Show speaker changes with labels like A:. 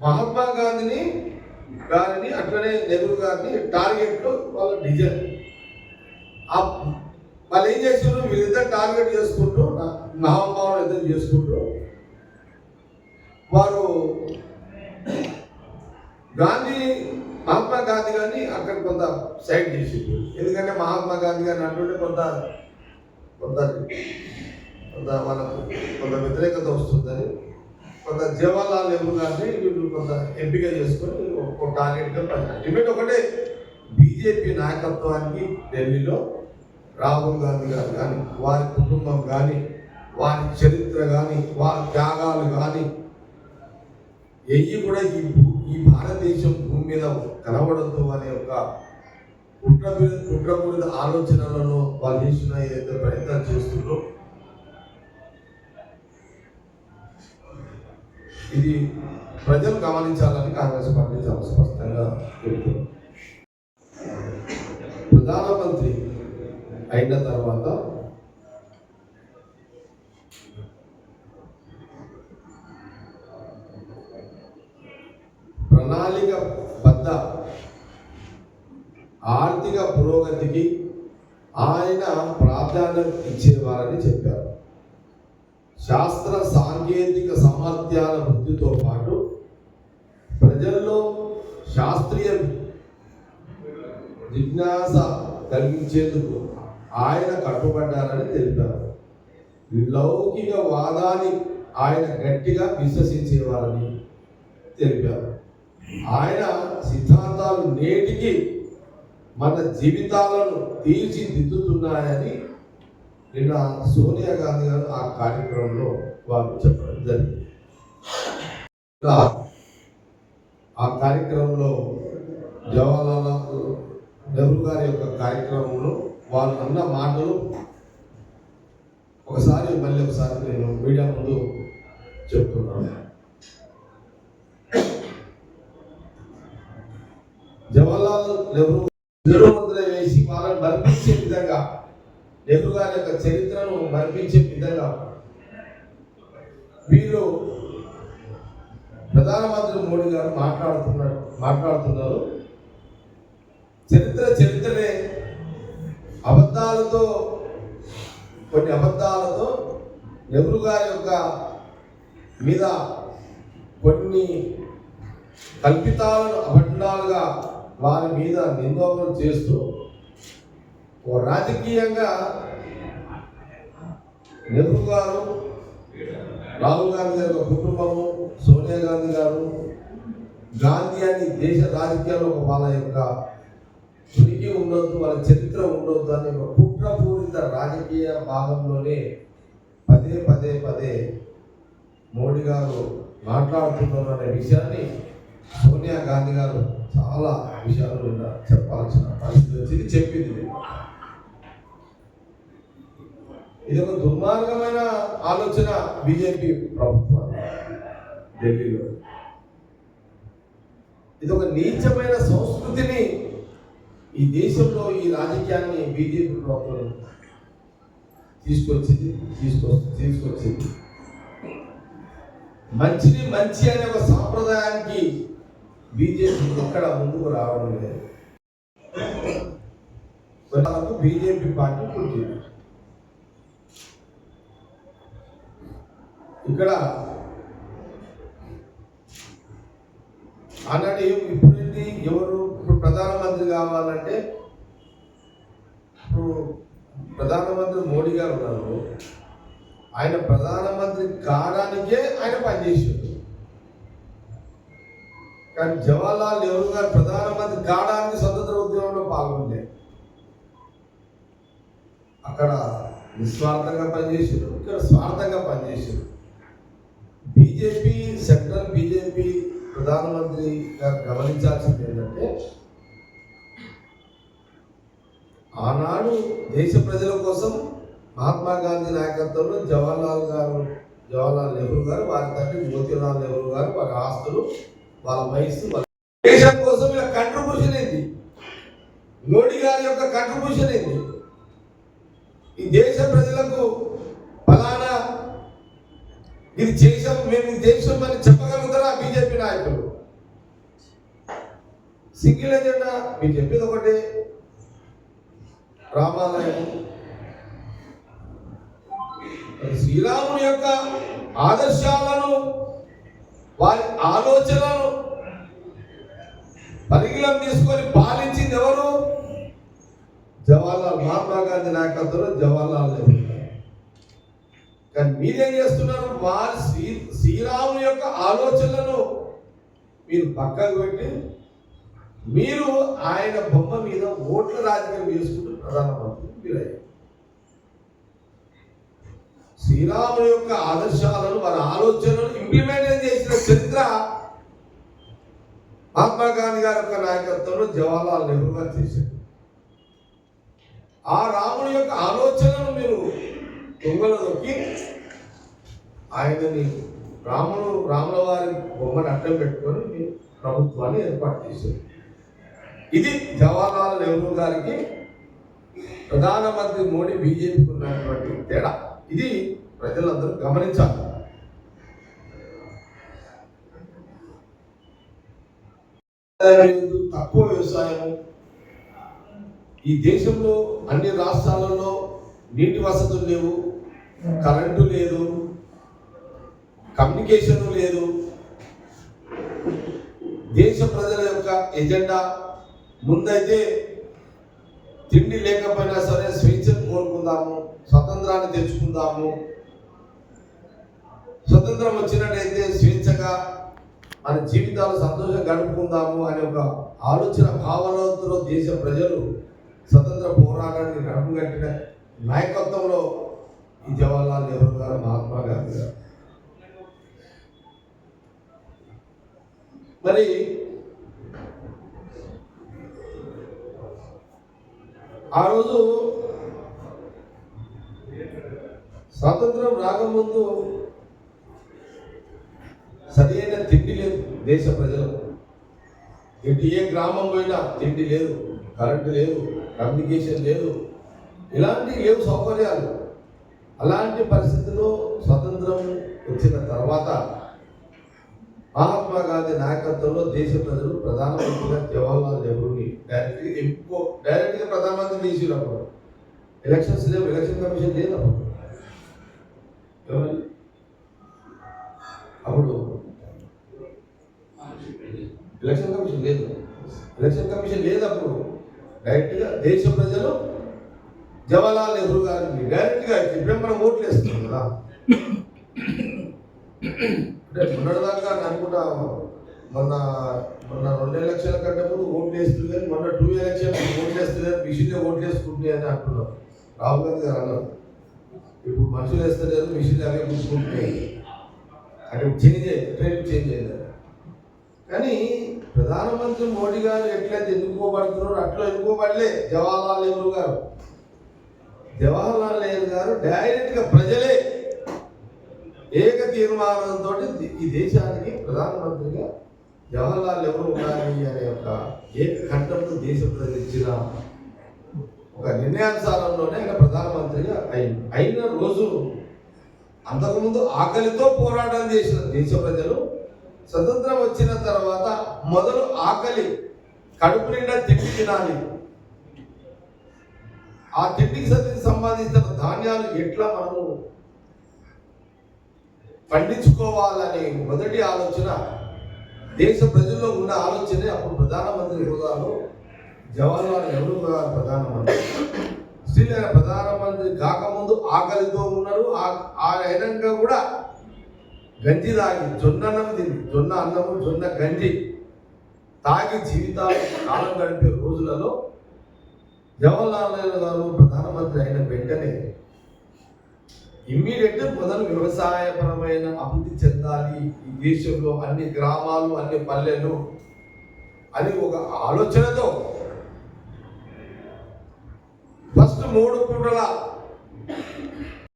A: మహాత్మా గారిని అట్లనే నెహ్రూ గారిని టార్గెట్ వాళ్ళ డిజైన్. వాళ్ళు ఏం చేసారు, వీళ్ళిద్దరు టార్గెట్ చేసుకుంటూ మహాత్మాను ఇద్దరు చేసుకుంటూ వారు మహాత్మా గాంధీ గారిని అక్కడ కొంత సైడ్ చేసిండు. ఎందుకంటే మహాత్మా గాంధీ గారిని అంటుంటే కొంత మనకు కొంత వ్యతిరేకత వస్తుందని కొంత జవహర్లాల్ నెహ్రూ గారిని వీళ్ళు కొంత ఎంపిక చేసుకొని ఒక టార్గెట్గా పనిచేయాలి. డిబేట్ ఒకటే, బీజేపీ నాయకత్వానికి ఢిల్లీలో రాహుల్ గాంధీ గారు కానీ, వారి కుటుంబం కానీ, వారి చరిత్ర కానీ, వారి త్యాగాలు కానీ ఎయ్యి కూడా ఈ భారతదేశం భూమి మీద కనబడద్దు అనే ఒక కుట్రపూరిత ఆలోచనలను వాళ్ళు చేసిన ఏదైతే ప్రయత్నాలు చేస్తుందో ఇది ప్రజలు గమనించాలని కాంగ్రెస్ పార్టీ చాలా స్పష్టంగా చెబుతుంది. ప్రధానమంత్రి అయిన తర్వాత ప్రణాళికబద్ధ ఆర్థిక పురోగతికి ఆయన ప్రాధాన్యత ఇచ్చేవారని చెప్పారు. శాస్త్ర సాంకేతిక సామర్థ్యాల వృద్ధితో పాటు ప్రజల్లో శాస్త్రీయ జిజ్ఞాస కలిగించేందుకు ఆయన కట్టుబడ్డారని తెలిపారు. లౌకిక వాదాన్ని ఆయన గట్టిగా విశ్వసించేవారని తెలిపారు. ఆయన సిద్ధాంతాలు నేటికి మన జీవితాలను తీర్చిదిద్దుతున్నాయని నిన్న సోనియా గాంధీ గారు ఆ కార్యక్రమంలో వారు చెప్పడం జరిగింది. ఆ కార్యక్రమంలో జవహర్లాల్ నెహ్రూ గారి యొక్క కార్యక్రమంలో వాళ్ళు అన్న మాటలు మళ్ళీ ఒకసారి నేను మీడియా ముందు చెప్తున్నాను. జవహర్లాల్ నెహ్రూ ముద్ర వేసి వాళ్ళని మర్పించే విధంగా, నెహ్రూ గారి యొక్క చరిత్రను మర్పించే విధంగా వీళ్ళు ప్రధానమంత్రి మోడీ గారు మాట్లాడుతున్నారు. చరిత్రనే కొన్ని అబద్ధాలతో నెహ్రూ గారి యొక్క మీద కొన్ని కల్పితాలను అబద్ధాలుగా వారి మీద నిందోపలు చేస్తూ రాజకీయంగా నెహ్రూ గారు, రాహుల్ గాంధీ గారి కుటుంబము, సోనియా గాంధీ గారు, గాంధీ అని దేశ రాజకీయాల్లో వాళ్ళ యొక్క ఉనికి ఉండొద్దు, వాళ్ళ చరిత్ర ఉండొద్దు అనే ఒక కుట్రపూరిత రాజకీయ భాగంలోనే పదే మోడీ గారు మాట్లాడుతున్నారు అనే విషయాన్ని సోనియా గాంధీ గారు చాలా విషయాలు చెప్పాల్సిన పరిస్థితి వచ్చింది, చెప్పింది. ఇది ఒక దుర్మార్గమైన ఆలోచన బీజేపీ ప్రభుత్వం ఢిల్లీలో. ఇది ఒక నీచమైన సంస్కృతిని ఈ దేశంలో ఈ రాజకీయాన్ని బీజేపీ ప్రభుత్వం తీసుకొచ్చింది. మంచిని మంచి అనే ఒక సాంప్రదాయానికి బీజేపీ ఎక్కడ ముందుకు రావడం లేదు. బీజేపీ పార్టీ పుట్టింది. ఇక్కడ ఆనాడు ఇప్పుడేంటి, ఇప్పుడు ప్రధానమంత్రి కావాలంటే ఇప్పుడు ప్రధానమంత్రి మోడీ గారు ఉన్నారు. ఆయన ప్రధానమంత్రి కావడానికే ఆయన పనిచేసాడు. కానీ జవహర్లాల్ నెహ్రూ గారు ప్రధానమంత్రి కావడానికి స్వతంత్ర ఉద్యమంలో పాల్గొంటే అక్కడ నిస్వార్థంగా పనిచేసారు, ఇక్కడ స్వార్థంగా పనిచేసారు. సెంట్రల్ బీజేపీ ప్రధానమంత్రి గారు గమనించాల్సింది ఏంటంటే, ఆనాడు దేశ ప్రజల కోసం మహాత్మా గాంధీ నాయకత్వంలో జవహర్లాల్ నెహ్రూ గారు, వారి తండ్రి మోతీలాల్ నెహ్రూ గారు, వారి ఆస్తులు, వాళ్ళ వయస్సు, దేశం కోసం ఇలా కంట్రిబ్యూషన్ ఏంది, మోడీ గారి యొక్క కంట్రిబ్యూషన్ ఏంది, ఈ దేశ ప్రజలకు ఫలానా ఇది చేసాం, మేము ఇది చేసాం అని చెప్పగలుగుతారా బీజేపీ నాయకులు? సింగిల్ ఎజెండా మీకు చెప్పేది ఒకటే, రామాలయం. శ్రీరాముని యొక్క ఆదర్శాలను, వారి ఆలోచనలను పరిగణం తీసుకొని పాలించింది ఎవరు? మహాత్మా గాంధీ నాయకత్వంలో జవహర్లాల్ నెహ్రూ. కానీ మీరేం చేస్తున్నారు? వారి శ్రీరాముని యొక్క ఆలోచనలను మీరు పక్కకు పెట్టి మీరు ఆయన బొమ్మ మీద ఓట్ల రాజకీయం చేసుకుంటూ ప్రధానమంత్రి మీరయ్యారు. శ్రీరాముని యొక్క ఆదర్శాలను, వారి ఆలోచనలను ఇంప్లిమెంట్ చేసిన చరిత్ర మహాత్మా గాంధీ గారి యొక్క నాయకత్వంలో జవహర్లాల్ నెహ్రూ గారు చేశారు. ఆ రాముని యొక్క ఆలోచనలను మీరు దొంగలు దొక్కి ఆయనని రాముల వారి బొమ్మను అడ్డం పెట్టుకొని మీరు ప్రభుత్వాన్ని ఏర్పాటు చేశారు. ఇది జవహర్లాల్ నెహ్రూ గారికి ప్రధానమంత్రి మోడీ బీజేపీకి ఉన్నటువంటి తేడా. ఇది ప్రజలందరూ గమనించాలి. తక్కువ వ్యవసాయం. ఈ దేశంలో అన్ని రాష్ట్రాలలో నీటి వసతులు లేవు, కరెంటు లేదు, కమ్యూనికేషన్ లేదు. దేశ ప్రజల యొక్క ఎజెండా ముందైతే తిండి లేకపోయినా సరే స్వేచ్ఛను కోరుకుందాము, స్వతంత్రాన్ని తెచ్చుకుందాము, స్వతంత్రం వచ్చినట్టయితే స్వేచ్ఛగా మన జీవితాలు సంతోషంగా గడుపుకుందాము అనే ఒక ఆలోచన భావనతో దేశ ప్రజలు స్వతంత్ర పోరాటానికి నడుపుగట్టిన నాయకత్వంలో ఈ జవహర్లాల్ నెహ్రూ గారు, మహాత్మా గాంధీ గారు. మరి ఆ రోజు స్వాతంత్రం రాకముందు సరైన తిండి లేదు దేశ ప్రజలకు. ఇటు ఏ గ్రామం పోయినా తిండి లేదు, కరెంటు లేదు, కమ్యూనికేషన్ లేదు, ఇలాంటివి లేవు సౌకర్యాలు. అలాంటి పరిస్థితుల్లో స్వతంత్రం వచ్చిన తర్వాత మహాత్మా గాంధీ నాయకత్వంలో దేశ ప్రజలు ప్రధానమంత్రిగా జవహర్లాల్ నెహ్రూని డైరెక్ట్గా ప్రధానమంత్రి చేసినప్పుడు ఎలక్షన్స్ లేవు, ఎలక్షన్ కమిషన్ లేదు. అప్పుడు ఎలక్షన్ కమిషన్ లేదు. అప్పుడు డైరెక్ట్గా దేశ ప్రజలు జవహర్లాల్ నెహ్రూ గారిని డైరెక్ట్గా ఇప్పుడు మనం ఓట్లు వేస్తున్నాం కదా. అంటే మొన్నటిదాకా అనుకుంటా మొన్న 2 ఎలక్షన్ల కంటే ముందు ఓట్లు వేస్తుంది, మొన్న 2 ఎలక్షన్ ఓట్లు వేస్తుంది, మిషన్లే ఓట్లు వేసుకుంటున్నాయి అని అంటున్నారు. రాహుల్ గాంధీ గారు అన్నారు, ఇప్పుడు మనుషులు వేస్తలేదు, మిషన్లు అవే కూర్చుకుంటున్నాయి. అంటే ట్రెండ్ చేంజ్ అయింది. కానీ ప్రధానమంత్రి మోడీ గారు ఎట్లయితే ఎన్నుకోబడుతున్నారో అట్లా ఎన్నుకోబడలే జవహర్లాల్ నెహ్రూ గారు. జవహర్లాల్ నెహ్రూ గారు డైరెక్ట్గా ప్రజలే ఏక తీర్మానంతో ఈ దేశానికి ప్రధానమంత్రిగా జవహర్లాల్ నెహ్రూ ఉండాలి అనే ఒక ఏక కంఠంతో దేశ ప్రజలు ఇచ్చిన ఒక నిర్ణయానుసారంలోనే ఆయన ప్రధానమంత్రిగా అయిన రోజు. అంతకుముందు ఆకలితో పోరాటం చేసిన దేశ ప్రజలు స్వతంత్రం వచ్చిన తర్వాత మొదలు ఆకలి, కడుపు నిండా తిండి తినాలి, ఆ తిండికి సంబంధించిన ధాన్యాలు ఎట్లా మనము పండించుకోవాలని మొదటి ఆలోచన దేశ ప్రజల్లో ఉన్న ఆలోచనే అప్పుడు ప్రధానమంత్రి హోదాలో జవహర్లాల్ నెహ్రూ గారు ప్రధానమంత్రి. స్టిల్ ఆయన ప్రధానమంత్రి కాకముందు ఆకలితో ఉన్నారు. అయినాక కూడా గంజి తాగి, జొన్న అన్నము జొన్న గంజి తాగి జీవితాలు కాలం గడిపే రోజులలో జవహర్లాల్ నెహ్రూ గారు ప్రధానమంత్రి అయిన వెంటనే ఇమ్మీడియట్ మొదలు వ్యవసాయపరమైన అభివృద్ధి చెందాలి ఈ దేశంలో, అన్ని గ్రామాలు, అన్ని పల్లెలు అని ఒక ఆలోచనతో ఫస్ట్ 3 పూటల